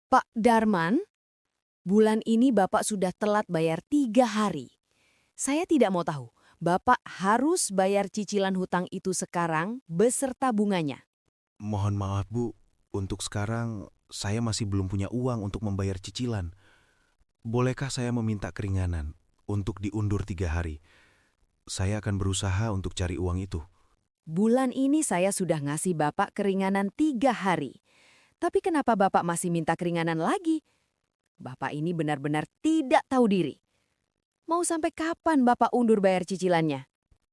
Pak Darman, bulan ini Bapak sudah telat bayar 3 hari. Saya tidak mau tahu. Bapak harus bayar cicilan hutang itu sekarang beserta bunganya. Mohon maaf, Bu. Untuk sekarang, saya masih belum punya uang untuk membayar cicilan. Bolehkah saya meminta keringanan untuk diundur 3 hari? Saya akan berusaha untuk cari uang itu. Bulan ini saya sudah ngasih Bapak keringanan 3 hari. Tapi kenapa Bapak masih minta keringanan lagi? Bapak ini benar-benar tidak tahu diri. Mau sampai kapan Bapak undur bayar cicilannya?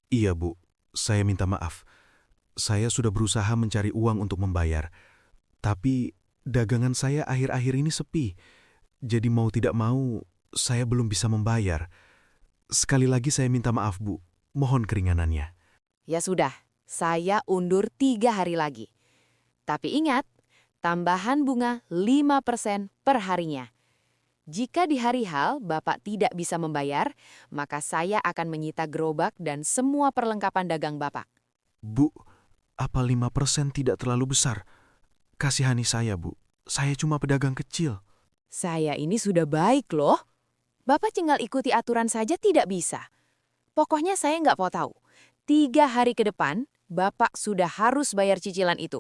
Iya, Bu. Saya minta maaf. Saya sudah berusaha mencari uang untuk membayar. Tapi dagangan saya akhir-akhir ini sepi. Jadi mau tidak mau, saya belum bisa membayar. Sekali lagi saya minta maaf, Bu. Mohon keringanannya. Ya sudah, saya undur 3 hari lagi. Tapi ingat, tambahan bunga 5% per harinya. Jika di hari H Bapak tidak bisa membayar, maka saya akan menyita gerobak dan semua perlengkapan dagang Bapak. Bu, apa 5% tidak terlalu besar? Kasihani saya, Bu. Saya cuma pedagang kecil. Saya ini sudah baik loh. Bapak tinggal ikuti aturan saja tidak bisa. Pokoknya saya nggak mau tahu. 3 hari ke depan, Bapak sudah harus bayar cicilan itu.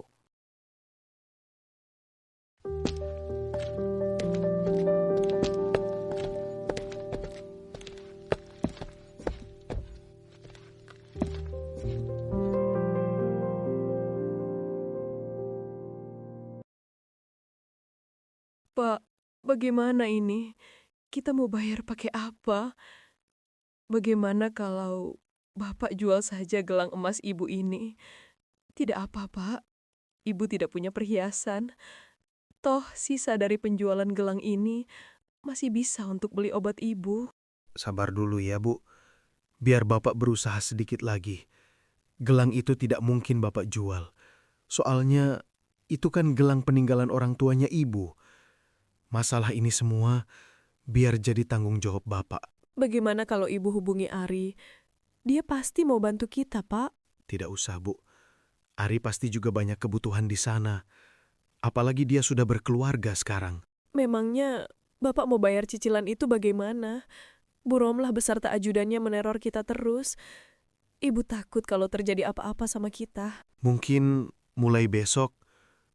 Pak, bagaimana ini? Kita mau bayar pakai apa? Bagaimana kalau Bapak jual saja gelang emas Ibu ini? Tidak apa, Pak. Ibu tidak punya perhiasan. Toh, sisa dari penjualan gelang ini masih bisa untuk beli obat Ibu. Sabar dulu ya, Bu. Biar Bapak berusaha sedikit lagi. Gelang itu tidak mungkin Bapak jual. Soalnya, itu kan gelang peninggalan orang tuanya Ibu. Masalah ini semua biar jadi tanggung jawab Bapak. Bagaimana kalau Ibu hubungi Ari? Dia pasti mau bantu kita, Pak. Tidak usah, Bu. Ari pasti juga banyak kebutuhan di sana. Apalagi dia sudah berkeluarga sekarang. Memangnya Bapak mau bayar cicilan itu bagaimana? Bu Romlah beserta ajudannya meneror kita terus. Ibu takut kalau terjadi apa-apa sama kita. Mungkin mulai besok,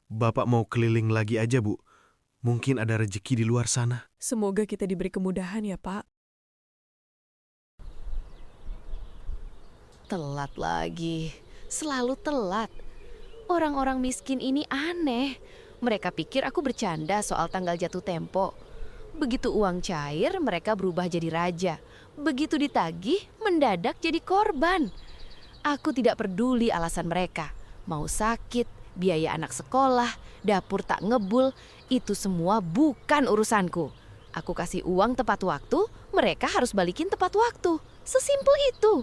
Bapak mau keliling lagi aja, Bu. Mungkin ada rezeki di luar sana. Semoga kita diberi kemudahan ya, Pak. Telat lagi. Selalu telat. Orang-orang miskin ini aneh. Mereka pikir aku bercanda soal tanggal jatuh tempo. Begitu uang cair, mereka berubah jadi raja. Begitu ditagih, mendadak jadi korban. Aku tidak peduli alasan mereka. Mau sakit, biaya anak sekolah, dapur tak ngebul, itu semua bukan urusanku. Aku kasih uang tepat waktu, mereka harus balikin tepat waktu. Sesimpel itu.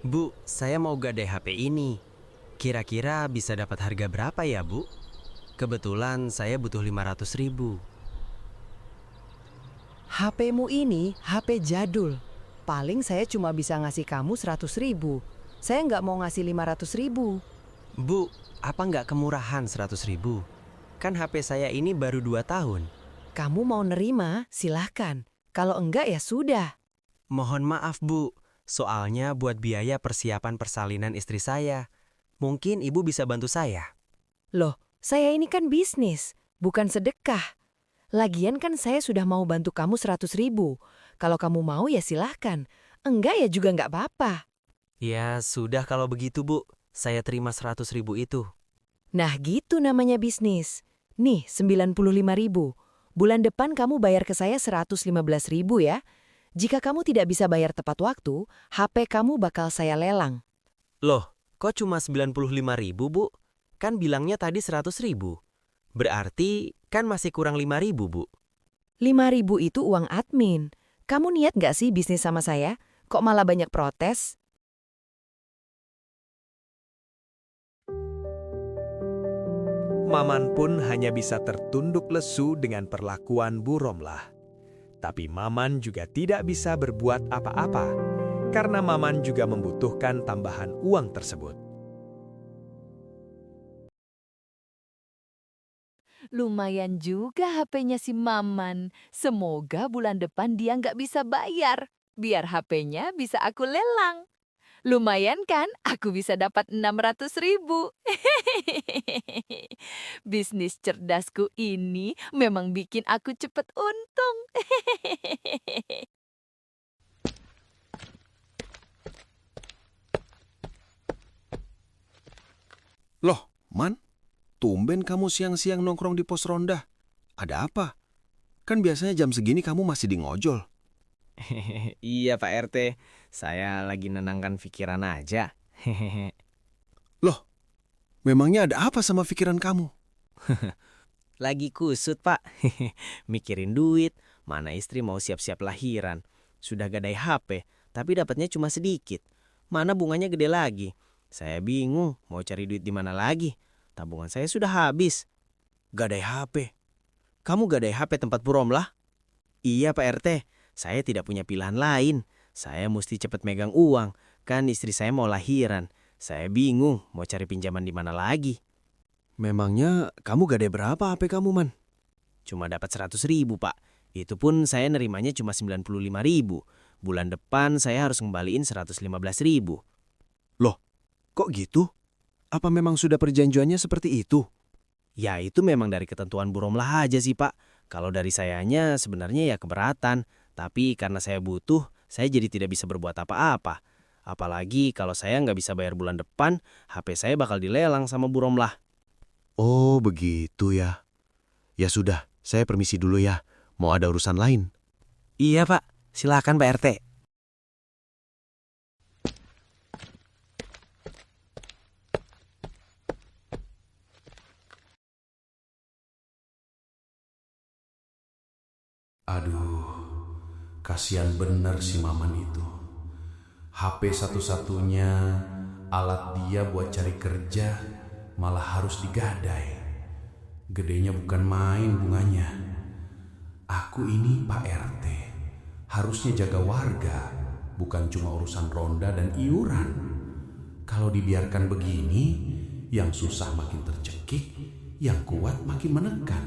Bu, saya mau gadai HP ini. Kira-kira bisa dapat harga berapa ya, Bu? Kebetulan saya butuh 500.000. HP-mu ini HP jadul. Paling saya cuma bisa ngasih kamu 100.000. Saya nggak mau ngasih 500.000. Bu, apa nggak kemurahan 100.000? Kan HP saya ini baru 2 tahun. Kamu mau nerima, silahkan. Kalau enggak ya sudah. Mohon maaf, Bu. Soalnya buat biaya persiapan persalinan istri saya. Mungkin Ibu bisa bantu saya. Loh, saya ini kan bisnis, bukan sedekah. Lagian kan saya sudah mau bantu kamu 100.000. Kalau kamu mau ya silahkan. Enggak ya juga nggak apa-apa. Ya, sudah kalau begitu, Bu. Saya terima 100.000 itu. Nah gitu namanya bisnis. Nih 95.000. Bulan depan kamu bayar ke saya 115.000 ya. Jika kamu tidak bisa bayar tepat waktu, HP kamu bakal saya lelang. Loh, kok cuma 95.000, Bu? Kan bilangnya tadi 100.000. Berarti kan masih kurang 5.000, Bu. 5.000 itu uang admin. Kamu niat nggak sih bisnis sama saya? Kok malah banyak protes? Maman pun hanya bisa tertunduk lesu dengan perlakuan Bu Romlah. Tapi Maman juga tidak bisa berbuat apa-apa, karena Maman juga membutuhkan tambahan uang tersebut. Lumayan juga HP-nya si Maman. Semoga bulan depan dia nggak bisa bayar. Biar HP-nya bisa aku lelang. Lumayan kan? Aku bisa dapat 600.000. Bisnis cerdasku ini memang bikin aku cepet untung. Loh, Man, tumben kamu siang-siang nongkrong di pos ronda. Ada apa? Kan biasanya jam segini kamu masih di ngojol. Iya Pak RT, saya lagi nenangkan pikiran aja. Loh, memangnya ada apa sama pikiran kamu? Lagi kusut Pak, mikirin duit, mana istri mau siap-siap lahiran. Sudah gadai HP, tapi dapatnya cuma sedikit. Mana bunganya gede lagi. Saya bingung mau cari duit di mana lagi. Tabungan saya sudah habis. Gadai HP. Kamu gadai HP tempat Bu Romlah? Iya Pak RT, saya tidak punya pilihan lain. Saya mesti cepat megang uang, kan istri saya mau lahiran. Saya bingung mau cari pinjaman di mana lagi. Memangnya kamu gadai berapa HP kamu, Man? Cuma dapat 100.000 Pak. Itu pun saya nerimanya cuma 95.000. Bulan depan saya harus ngembaliin 115.000. Loh, kok gitu? Apa memang sudah perjanjiannya seperti itu? Ya itu memang dari ketentuan Bu Romlah aja sih Pak. Kalau dari sayanya sebenarnya ya keberatan. Tapi karena saya butuh, saya jadi tidak bisa berbuat apa-apa. Apalagi kalau saya nggak bisa bayar bulan depan, HP saya bakal dilelang sama Bu Romlah. Oh, begitu ya. Ya sudah, saya permisi dulu ya. Mau ada urusan lain. Iya Pak, silakan Pak RT. Aduh, kasihan bener si Maman itu. HP satu-satunya alat dia buat cari kerja malah harus digadai. Gedenya bukan main bunganya. Aku ini Pak RT, harusnya jaga warga, bukan cuma urusan ronda dan iuran. Kalau dibiarkan begini, yang susah makin tercekik, yang kuat makin menekan.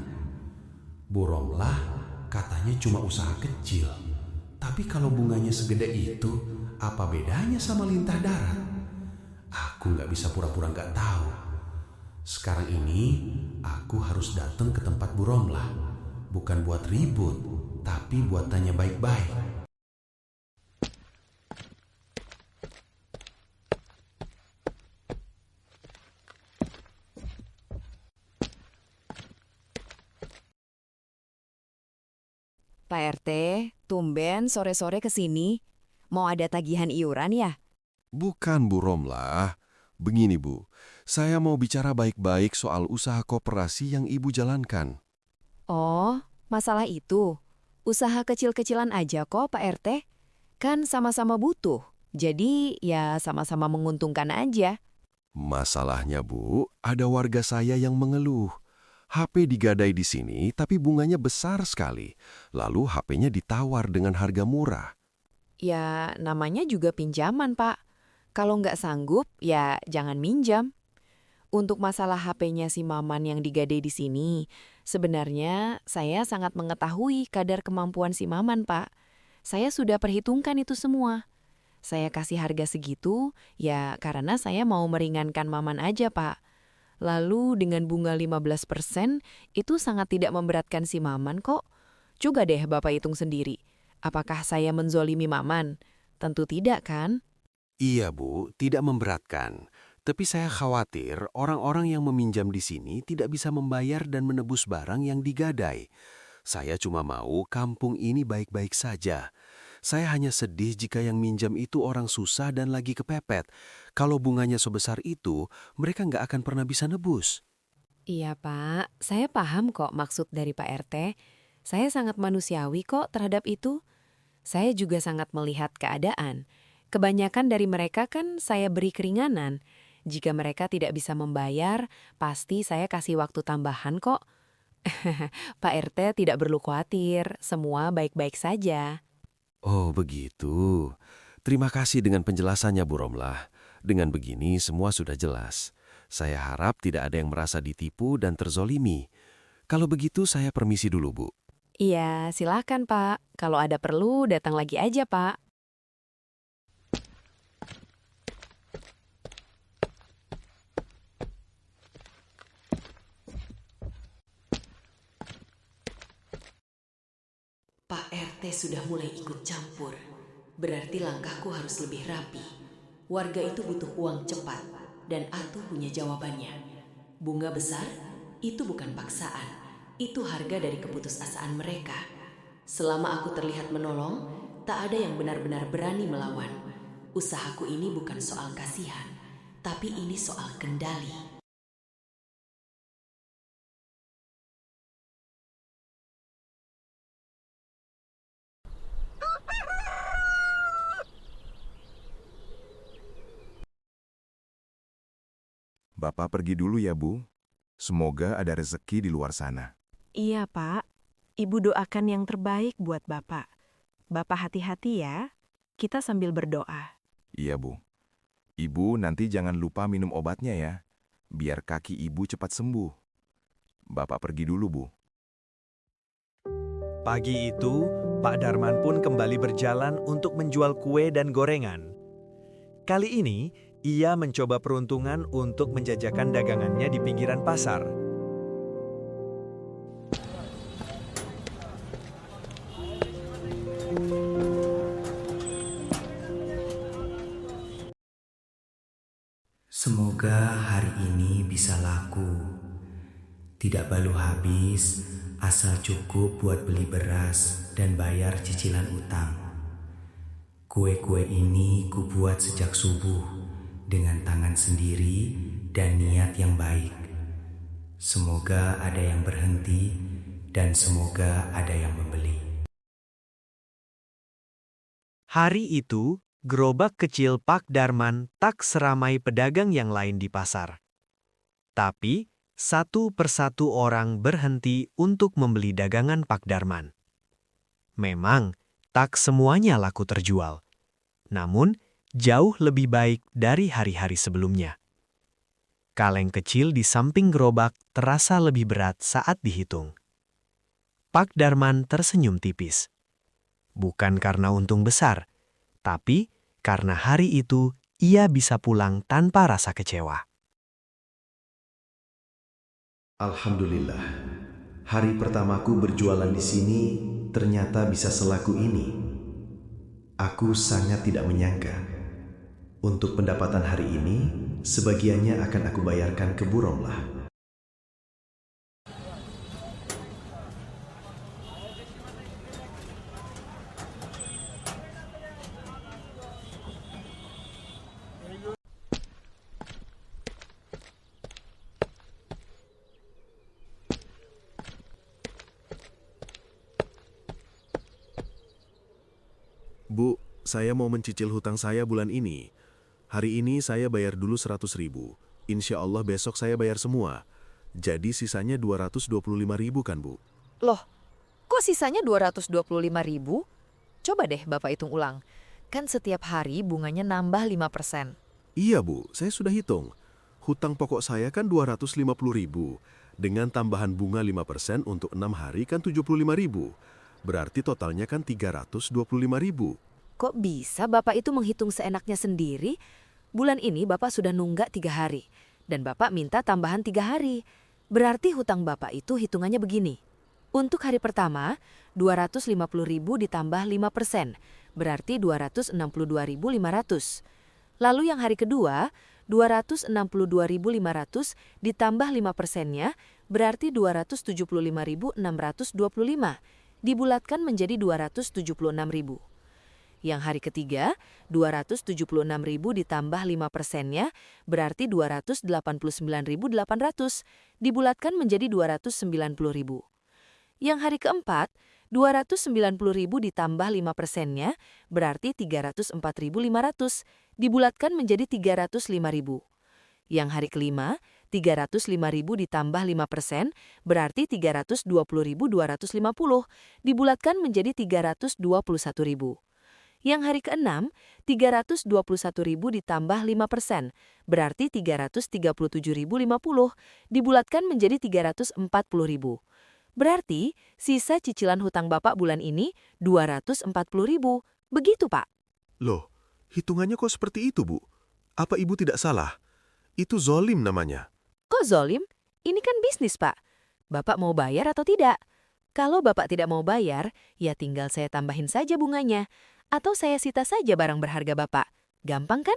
Bu Romlah katanya cuma usaha kecil, tapi kalau bunganya segede itu, apa bedanya sama lintah darat? Aku nggak bisa pura-pura nggak tahu. Sekarang ini aku harus datang ke tempat Bu Romlah, bukan buat ribut, tapi buat tanya baik-baik. Pak RT, tumben sore-sore ke sini. Mau ada tagihan iuran ya? Bukan Bu Romlah. Begini Bu, saya mau bicara baik-baik soal usaha koperasi yang Ibu jalankan. Oh, masalah itu. Usaha kecil-kecilan aja kok Pak RT. Kan sama-sama butuh. Jadi ya sama-sama menguntungkan aja. Masalahnya Bu, ada warga saya yang mengeluh. HP digadai di sini tapi bunganya besar sekali. Lalu HP-nya ditawar dengan harga murah. Ya namanya juga pinjaman Pak. Kalau nggak sanggup ya jangan minjam. Untuk masalah HP-nya si Maman yang digadai di sini, sebenarnya saya sangat mengetahui kadar kemampuan si Maman Pak. Saya sudah perhitungkan itu semua. Saya kasih harga segitu ya karena saya mau meringankan Maman aja Pak. Lalu dengan bunga 15% itu sangat tidak memberatkan si Maman kok. Coba deh Bapak hitung sendiri. Apakah saya menzolimi Maman? Tentu tidak kan? Iya Bu, tidak memberatkan. Tapi saya khawatir orang-orang yang meminjam di sini tidak bisa membayar dan menebus barang yang digadai. Saya cuma mau kampung ini baik-baik saja. Saya hanya sedih jika yang minjam itu orang susah dan lagi kepepet. Kalau bunganya sebesar itu, mereka nggak akan pernah bisa nebus. Iya Pak, saya paham kok maksud dari Pak RT. Saya sangat manusiawi kok terhadap itu. Saya juga sangat melihat keadaan. Kebanyakan dari mereka kan saya beri keringanan. Jika mereka tidak bisa membayar, pasti saya kasih waktu tambahan kok. Pak RT tidak perlu khawatir, semua baik-baik saja. Oh, begitu. Terima kasih dengan penjelasannya, Bu Romlah. Dengan begini semua sudah jelas. Saya harap tidak ada yang merasa ditipu dan terzolimi. Kalau begitu saya permisi dulu, Bu. Iya, silakan Pak. Kalau ada perlu, datang lagi aja Pak. Pak RT sudah mulai ikut campur. Berarti langkahku harus lebih rapi. Warga itu butuh uang cepat, dan Atu punya jawabannya. Bunga besar, itu bukan paksaan. Itu harga dari keputusasaan mereka. Selama aku terlihat menolong, tak ada yang benar-benar berani melawan. Usahaku ini bukan soal kasihan, tapi ini soal kendali. Bapak pergi dulu ya, Bu. Semoga ada rezeki di luar sana. Iya, Pak. Ibu doakan yang terbaik buat Bapak. Bapak hati-hati ya. Kita sambil berdoa. Iya, Bu. Ibu nanti jangan lupa minum obatnya ya, biar kaki ibu cepat sembuh. Bapak pergi dulu, Bu. Pagi itu, Pak Darman pun kembali berjalan untuk menjual kue dan gorengan. Kali ini, ia mencoba peruntungan untuk menjajakan dagangannya di pinggiran pasar. Semoga hari ini bisa laku. Tidak balu habis, asal cukup buat beli beras dan bayar cicilan utang. Kue-kue ini kubuat sejak subuh dengan tangan sendiri dan niat yang baik. Semoga ada yang berhenti dan semoga ada yang membeli. Hari itu, gerobak kecil Pak Darman tak seramai pedagang yang lain di pasar. Tapi, satu persatu orang berhenti untuk membeli dagangan Pak Darman. Memang, tak semuanya laku terjual. Namun, jauh lebih baik dari hari-hari sebelumnya. Kaleng kecil di samping gerobak terasa lebih berat saat dihitung. Pak Darman tersenyum tipis. Bukan karena untung besar, tapi karena hari itu ia bisa pulang tanpa rasa kecewa. Alhamdulillah, hari pertamaku berjualan di sini ternyata bisa selaku ini. Aku sangat tidak menyangka. Untuk pendapatan hari ini, sebagiannya akan aku bayarkan ke Bu Romlah. Bu, saya mau mencicil hutang saya bulan ini. Hari ini saya bayar dulu 100.000. Insya Allah besok saya bayar semua. Jadi sisanya 225.000 kan, Bu? Loh, kok sisanya 225.000? Coba deh Bapak hitung ulang. Kan setiap hari bunganya nambah 5%. Iya, Bu. Saya sudah hitung. Hutang pokok saya kan 250.000. Dengan tambahan bunga 5% untuk 6 hari kan 75.000. Berarti totalnya kan 325.000. Kok bisa Bapak itu menghitung seenaknya sendiri? Bulan ini Bapak sudah nunggak 3 hari. Dan Bapak minta tambahan 3 hari. Berarti hutang Bapak itu hitungannya begini. Untuk hari pertama, 250.000 ditambah 5%. Berarti 262.500. Lalu yang hari kedua, 262.500 ditambah 5%-nya berarti 275.625. Dibulatkan menjadi 276.000. Yang hari ketiga, 276.000 ditambah 5%-nya berarti 289.800. Dibulatkan menjadi 290.000. Yang hari keempat, 290.000 ditambah 5%-nya berarti 304.500. Dibulatkan menjadi 305.000. Yang hari kelima, 305.000 ditambah 5% berarti 320.250 dibulatkan menjadi 321.000. Yang hari keenam, 321.000 ditambah 5% berarti 337.050 dibulatkan menjadi 340.000. Berarti sisa cicilan hutang Bapak bulan ini 240.000. Begitu, Pak. Loh, hitungannya kok seperti itu, Bu? Apa Ibu tidak salah? Itu zolim namanya. Kok zolim? Ini kan bisnis, Pak. Bapak mau bayar atau tidak? Kalau Bapak tidak mau bayar, ya tinggal saya tambahin saja bunganya. Atau saya sita saja barang berharga Bapak. Gampang kan?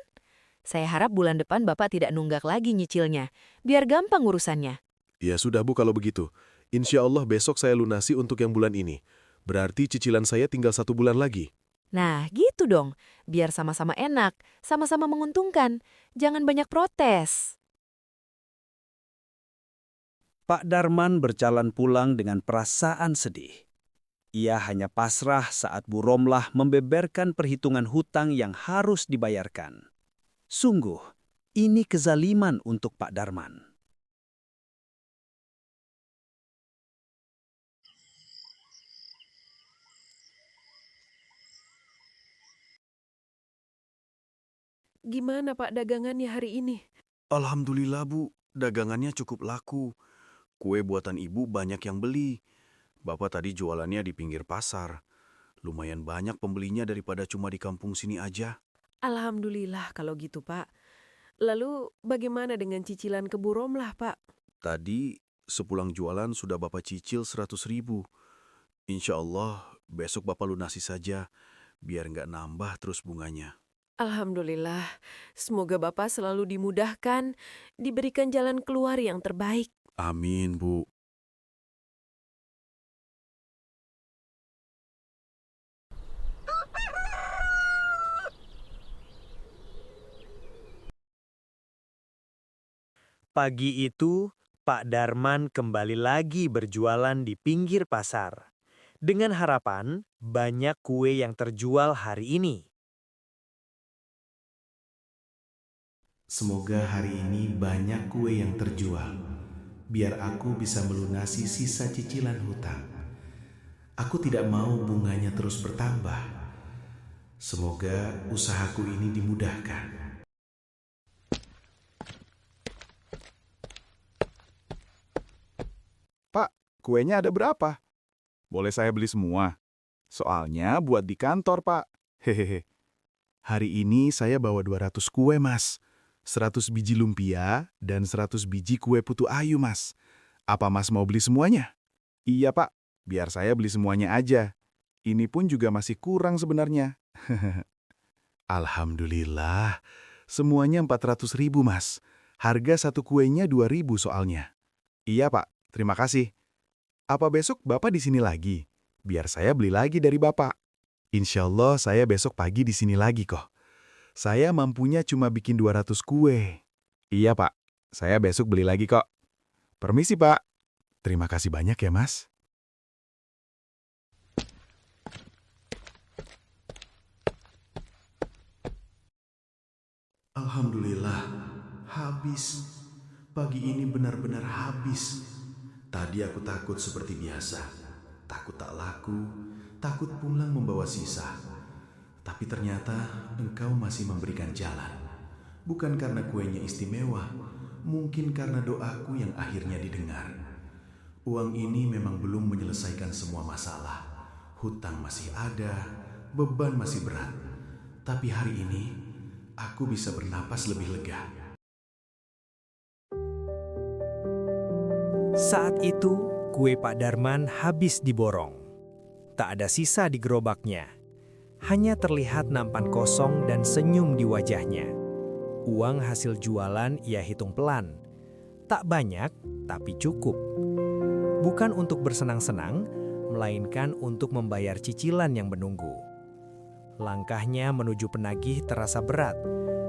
Saya harap bulan depan Bapak tidak nunggak lagi nyicilnya. Biar gampang urusannya. Ya sudah, Bu, kalau begitu. Insya Allah besok saya lunasi untuk yang bulan ini. Berarti cicilan saya tinggal 1 bulan lagi. Nah, gitu dong. Biar sama-sama enak, sama-sama menguntungkan. Jangan banyak protes. Pak Darman berjalan pulang dengan perasaan sedih. Ia hanya pasrah saat Bu Romlah membeberkan perhitungan hutang yang harus dibayarkan. Sungguh, ini kezaliman untuk Pak Darman. Gimana Pak dagangannya hari ini? Alhamdulillah, Bu. Dagangannya cukup laku. Kue buatan Ibu banyak yang beli. Bapak tadi jualannya di pinggir pasar. Lumayan banyak pembelinya daripada cuma di kampung sini aja. Alhamdulillah kalau gitu Pak. Lalu bagaimana dengan cicilan ke Bu Romlah Pak? Tadi sepulang jualan sudah Bapak cicil 100.000. Insya Allah besok Bapak lunasi saja, biar nggak nambah terus bunganya. Alhamdulillah, semoga Bapak selalu dimudahkan, diberikan jalan keluar yang terbaik. Amin, Bu. Pagi itu, Pak Darman kembali lagi berjualan di pinggir pasar. Dengan harapan banyak kue yang terjual hari ini. Semoga hari ini banyak kue yang terjual, biar aku bisa melunasi sisa cicilan hutang. Aku tidak mau bunganya terus bertambah. Semoga usahaku ini dimudahkan. Pak, kuenya ada berapa? Boleh saya beli semua? Soalnya buat di kantor, Pak. Hehehe. Hari ini saya bawa 200 kue, Mas. 100 biji lumpia dan 100 biji kue putu ayu, Mas. Apa Mas mau beli semuanya? Iya, Pak. Biar saya beli semuanya aja. Ini pun juga masih kurang sebenarnya. Alhamdulillah. Semuanya 400.000, Mas. Harga satu kuenya 2.000 soalnya. Iya, Pak. Terima kasih. Apa besok Bapak di sini lagi? Biar saya beli lagi dari Bapak. Insya Allah saya besok pagi di sini lagi kok. Saya mampunya cuma bikin 200 kue. Iya, Pak. Saya besok beli lagi kok. Permisi, Pak. Terima kasih banyak ya, Mas. Alhamdulillah, habis. Pagi ini benar-benar habis. Tadi aku takut seperti biasa. Takut tak laku, takut pulang membawa sisa. Tapi ternyata engkau masih memberikan jalan. Bukan karena kuenya istimewa, mungkin karena doaku yang akhirnya didengar. Uang ini memang belum menyelesaikan semua masalah. Hutang masih ada, beban masih berat. Tapi hari ini, aku bisa bernapas lebih lega. Saat itu, kue Pak Darman habis diborong. Tak ada sisa di gerobaknya. Hanya terlihat nampan kosong dan senyum di wajahnya. Uang hasil jualan ia hitung pelan. Tak banyak, tapi cukup. Bukan untuk bersenang-senang, melainkan untuk membayar cicilan yang menunggu. Langkahnya menuju penagih terasa berat,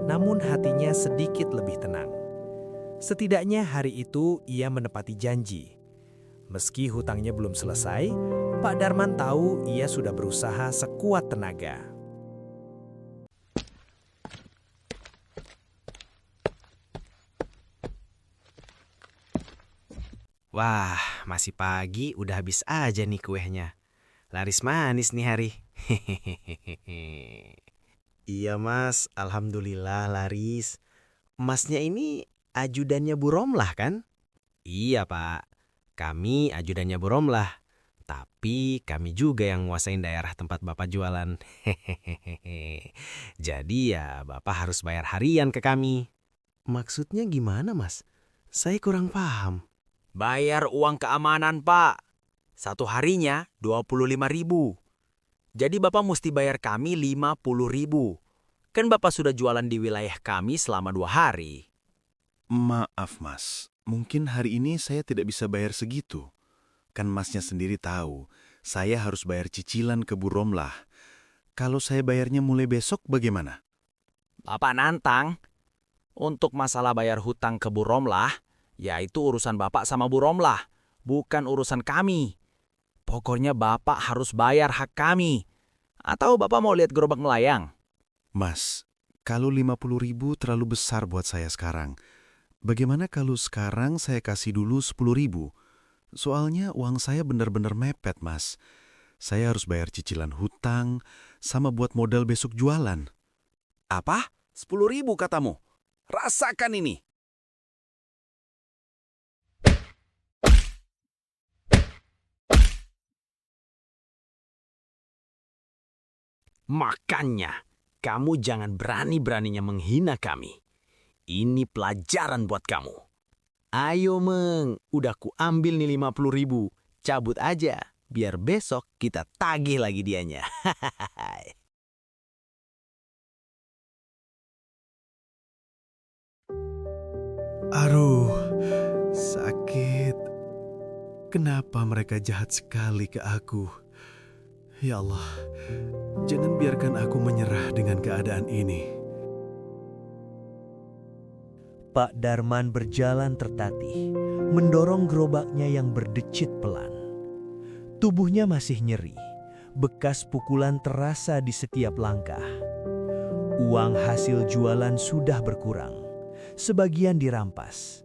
namun hatinya sedikit lebih tenang. Setidaknya hari itu ia menepati janji. Meski hutangnya belum selesai, Pak Darman tahu ia sudah berusaha sekuat tenaga. Wah, masih pagi udah habis aja nih kuenya. Laris manis nih hari. Iya mas, alhamdulillah laris. Masnya ini ajudannya Bu Romlah kan? Iya pak, kami ajudannya Bu Romlah. Tapi kami juga yang nguasain daerah tempat Bapak jualan. Jadi ya Bapak harus bayar harian ke kami. Maksudnya gimana mas? Saya kurang paham. Bayar uang keamanan, Pak. Satu harinya 25.000. Jadi Bapak mesti bayar kami 50.000. Kan Bapak sudah jualan di wilayah kami selama 2 hari. Maaf mas, mungkin hari ini saya tidak bisa bayar segitu. Kan masnya sendiri tahu, saya harus bayar cicilan ke Bu Romlah. Kalau saya bayarnya mulai besok bagaimana? Bapak nantang. Untuk masalah bayar hutang ke Bu Romlah, ya itu urusan Bapak sama Bu Romlah, bukan urusan kami. Pokoknya Bapak harus bayar hak kami. Atau Bapak mau lihat gerobak melayang? Mas, kalau 50.000 terlalu besar buat saya sekarang. Bagaimana kalau sekarang saya kasih dulu 10.000? Soalnya uang saya benar-benar mepet, Mas. Saya harus bayar cicilan hutang, sama buat modal besok jualan. Apa? 10.000 katamu? Rasakan ini. Makanya, kamu jangan berani-beraninya menghina kami. Ini pelajaran buat kamu. Ayo Meng, udah ku ambil nih 50.000. Cabut aja, biar besok kita tagih lagi dianya. Aduh, sakit. Kenapa mereka jahat sekali ke aku? Ya Allah, jangan biarkan aku menyerah dengan keadaan ini. Pak Darman berjalan tertatih, mendorong gerobaknya yang berdecit pelan. Tubuhnya masih nyeri, bekas pukulan terasa di setiap langkah. Uang hasil jualan sudah berkurang, sebagian dirampas.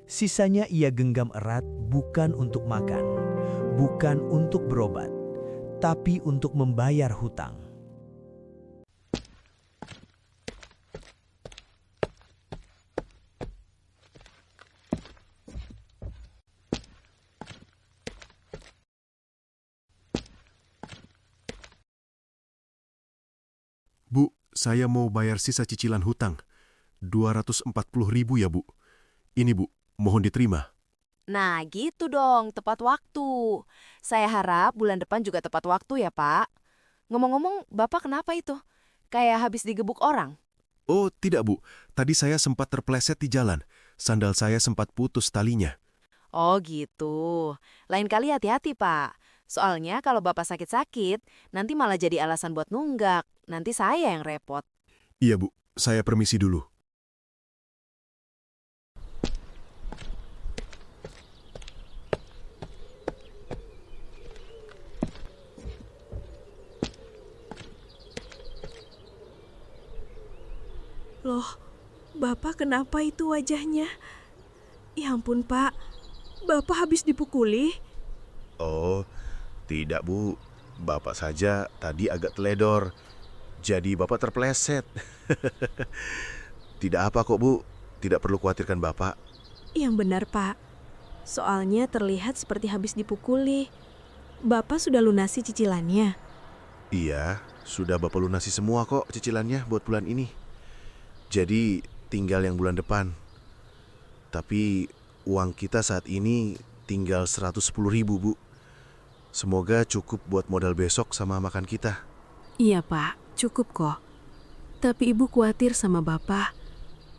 Sisanya ia genggam erat bukan untuk makan, bukan untuk berobat, tapi untuk membayar hutang. Bu, saya mau bayar sisa cicilan hutang. 240.000 ya, Bu. Ini, Bu, mohon diterima. Nah, gitu dong, tepat waktu. Saya harap bulan depan juga tepat waktu ya, Pak. Ngomong-ngomong, Bapak kenapa itu? Kayak habis digebuk orang? Oh, tidak, Bu. Tadi saya sempat terpleset di jalan. Sandal saya sempat putus talinya. Oh gitu. Lain kali hati-hati, Pak. Soalnya kalau Bapak sakit-sakit, nanti malah jadi alasan buat nunggak. Nanti saya yang repot. Iya, Bu. Saya permisi dulu. Loh, Bapak kenapa itu wajahnya? Ya ampun, Pak. Bapak habis dipukuli? Oh, tidak, Bu. Bapak saja tadi agak teledor. Jadi Bapak terpleset. Tidak apa kok, Bu. Tidak perlu khawatirkan Bapak. Yang benar, Pak. Soalnya terlihat seperti habis dipukuli. Bapak sudah lunasi cicilannya? Iya, sudah Bapak lunasi semua kok cicilannya buat bulan ini. Jadi tinggal yang bulan depan. Tapi uang kita saat ini tinggal 110.000, Bu. Semoga cukup buat modal besok sama makan kita. Iya, Pak. Cukup kok. Tapi Ibu khawatir sama Bapak.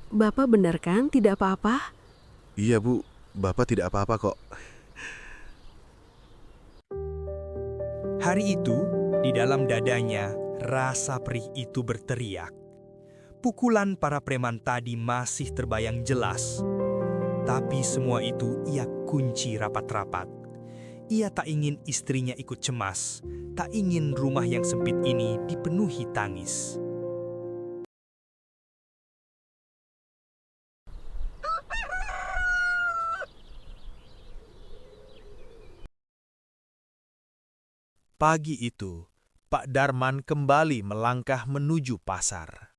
Bapak benar kan tidak apa-apa? Iya, Bu. Bapak tidak apa-apa kok. Hari itu, di dalam dadanya, rasa perih itu berteriak. Pukulan para preman tadi masih terbayang jelas. Tapi semua itu ia kunci rapat-rapat. Ia tak ingin istrinya ikut cemas, tak ingin rumah yang sempit ini dipenuhi tangis. Pagi itu, Pak Darman kembali melangkah menuju pasar.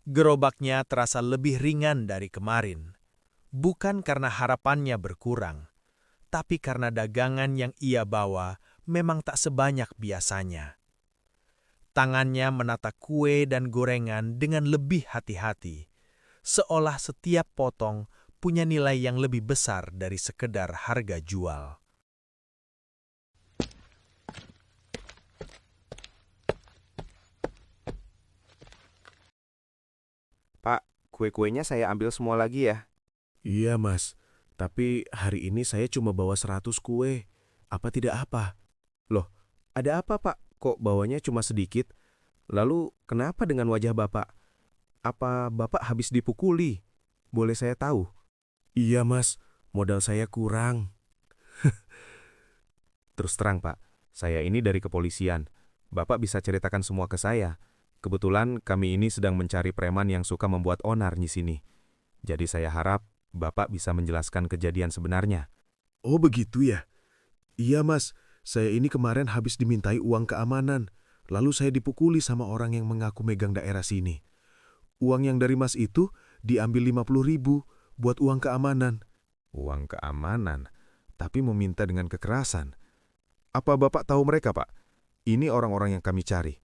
Gerobaknya terasa lebih ringan dari kemarin, bukan karena harapannya berkurang, tapi karena dagangan yang ia bawa memang tak sebanyak biasanya. Tangannya menata kue dan gorengan dengan lebih hati-hati, seolah setiap potong punya nilai yang lebih besar dari sekedar harga jual. Pak, kue-kuenya saya ambil semua lagi ya. Iya, Mas. Tapi hari ini saya cuma bawa 100 kue. Apa tidak apa? Loh, ada apa, Pak? Kok bawanya cuma sedikit? Lalu kenapa dengan wajah Bapak? Apa Bapak habis dipukuli? Boleh saya tahu? Iya, Mas. Modal saya kurang. Terus terang, Pak. Saya ini dari kepolisian. Bapak bisa ceritakan semua ke saya. Kebetulan kami ini sedang mencari preman yang suka membuat onar di sini. Jadi saya harap Bapak bisa menjelaskan kejadian sebenarnya. Oh begitu ya? Iya Mas, saya ini kemarin habis dimintai uang keamanan. Lalu saya dipukuli sama orang yang mengaku megang daerah sini. Uang yang dari Mas itu diambil 50.000 buat uang keamanan. Uang keamanan? Tapi meminta dengan kekerasan. Apa Bapak tahu mereka, Pak? Ini orang-orang yang kami cari.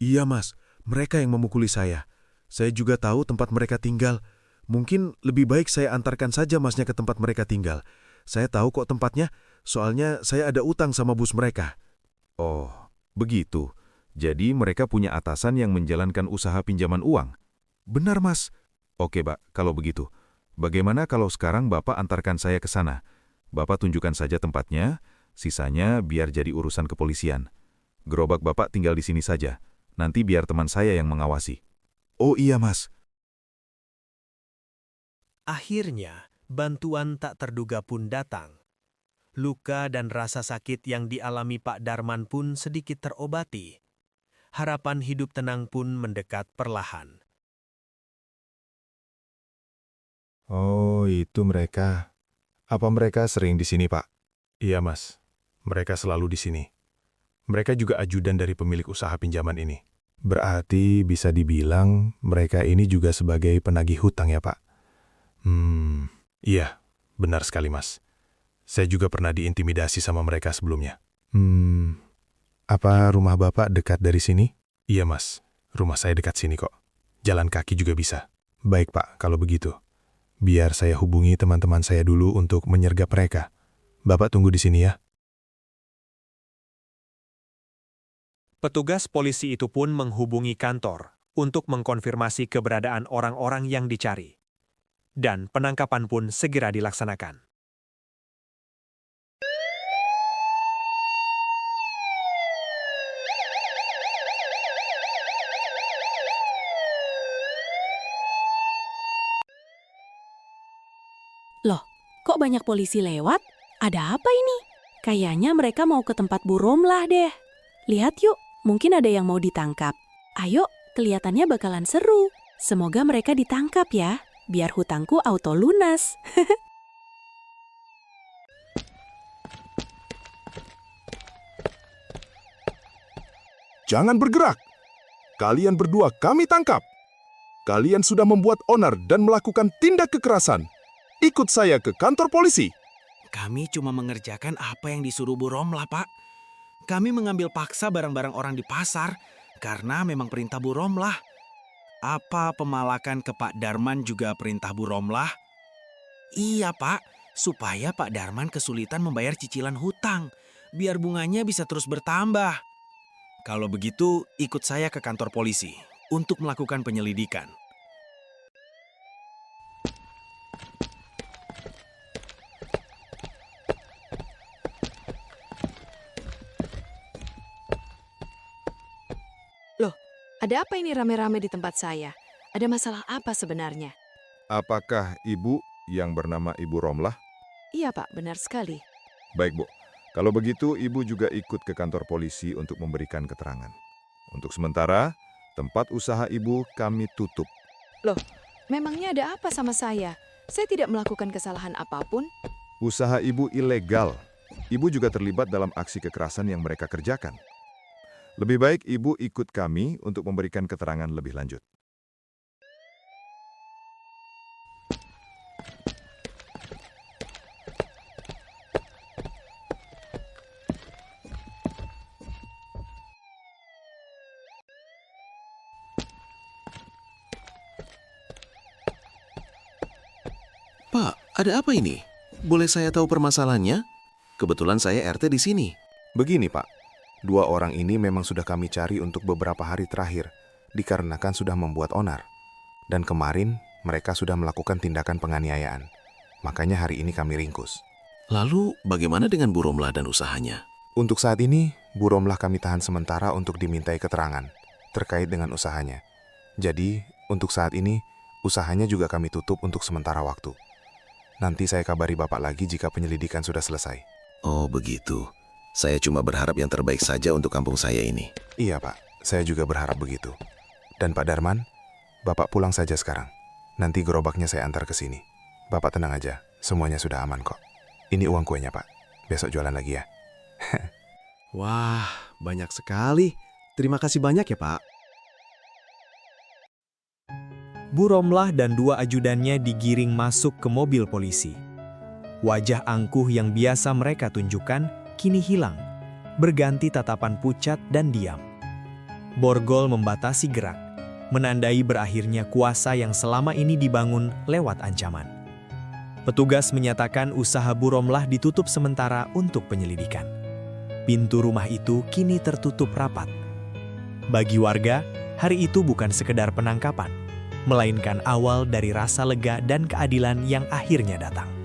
Iya Mas, mereka yang memukuli saya. Saya juga tahu tempat mereka tinggal. Mungkin lebih baik saya antarkan saja Masnya ke tempat mereka tinggal. Saya tahu kok tempatnya, soalnya saya ada utang sama bos mereka. Oh, begitu. Jadi mereka punya atasan yang menjalankan usaha pinjaman uang? Benar, Mas. Oke, Pak, kalau begitu. Bagaimana kalau sekarang Bapak antarkan saya ke sana? Bapak tunjukkan saja tempatnya, sisanya biar jadi urusan kepolisian. Gerobak Bapak tinggal di sini saja. Nanti biar teman saya yang mengawasi. Oh iya, Mas. Akhirnya, bantuan tak terduga pun datang. Luka dan rasa sakit yang dialami Pak Darman pun sedikit terobati. Harapan hidup tenang pun mendekat perlahan. Oh, itu mereka. Apa mereka sering di sini, Pak? Iya, Mas. Mereka selalu di sini. Mereka juga ajudan dari pemilik usaha pinjaman ini. Berarti bisa dibilang mereka ini juga sebagai penagih hutang ya, Pak? Iya, benar sekali, Mas. Saya juga pernah diintimidasi sama mereka sebelumnya. Apa rumah Bapak dekat dari sini? Iya, Mas. Rumah saya dekat sini kok. Jalan kaki juga bisa. Baik, Pak, kalau begitu. Biar saya hubungi teman-teman saya dulu untuk menyergap mereka. Bapak tunggu di sini ya. Petugas polisi itu pun menghubungi kantor untuk mengkonfirmasi keberadaan orang-orang yang dicari. Dan penangkapan pun segera dilaksanakan. Loh, kok banyak polisi lewat? Ada apa ini? Kayaknya mereka mau ke tempat Bu Romlah deh. Lihat yuk, mungkin ada yang mau ditangkap. Ayo, kelihatannya bakalan seru. Semoga mereka ditangkap ya, biar hutangku auto lunas. Jangan bergerak. Kalian berdua kami tangkap. Kalian sudah membuat onar dan melakukan tindak kekerasan. Ikut saya ke kantor polisi. Kami cuma mengerjakan apa yang disuruh Bu Romlah, Pak. Kami mengambil paksa barang-barang orang di pasar karena memang perintah Bu Romlah. Apa pemalakan ke Pak Darman juga perintah Bu Romlah? Iya, Pak. Supaya Pak Darman kesulitan membayar cicilan hutang, biar bunganya bisa terus bertambah. Kalau begitu, ikut saya ke kantor polisi untuk melakukan penyelidikan. Loh, ada apa ini rame-rame di tempat saya? Ada masalah apa sebenarnya? Apakah Ibu yang bernama Ibu Romlah? Iya Pak, benar sekali. Baik, Bu. Kalau begitu, Ibu juga ikut ke kantor polisi untuk memberikan keterangan. Untuk sementara, tempat usaha Ibu kami tutup. Loh, memangnya ada apa sama saya? Saya tidak melakukan kesalahan apapun. Usaha Ibu ilegal. Ibu juga terlibat dalam aksi kekerasan yang mereka kerjakan. Lebih baik Ibu ikut kami untuk memberikan keterangan lebih lanjut. Pak, ada apa ini? Boleh saya tahu permasalahannya? Kebetulan saya RT di sini. Begini, Pak. 2 orang ini memang sudah kami cari untuk beberapa hari terakhir, dikarenakan sudah membuat onar. Dan kemarin, mereka sudah melakukan tindakan penganiayaan. Makanya hari ini kami ringkus. Lalu, bagaimana dengan Bu Romlah dan usahanya? Untuk saat ini, Bu Romlah kami tahan sementara untuk dimintai keterangan terkait dengan usahanya. Jadi, untuk saat ini, usahanya juga kami tutup untuk sementara waktu. Nanti saya kabari Bapak lagi jika penyelidikan sudah selesai. Oh, begitu. Saya cuma berharap yang terbaik saja untuk kampung saya ini. Iya, Pak. Saya juga berharap begitu. Dan Pak Darman, Bapak pulang saja sekarang. Nanti gerobaknya saya antar ke sini. Bapak tenang aja, semuanya sudah aman kok. Ini uang kuenya, Pak. Besok jualan lagi ya. Wah, banyak sekali. Terima kasih banyak ya, Pak. Bu Romlah dan 2 ajudannya digiring masuk ke mobil polisi. Wajah angkuh yang biasa mereka tunjukkan kini hilang, berganti tatapan pucat dan diam. Borgol membatasi gerak, menandai berakhirnya kuasa yang selama ini dibangun lewat ancaman. Petugas menyatakan usaha Bu Romlah ditutup sementara untuk penyelidikan. Pintu rumah itu kini tertutup rapat. Bagi warga, hari itu bukan sekedar penangkapan, melainkan awal dari rasa lega dan keadilan yang akhirnya datang.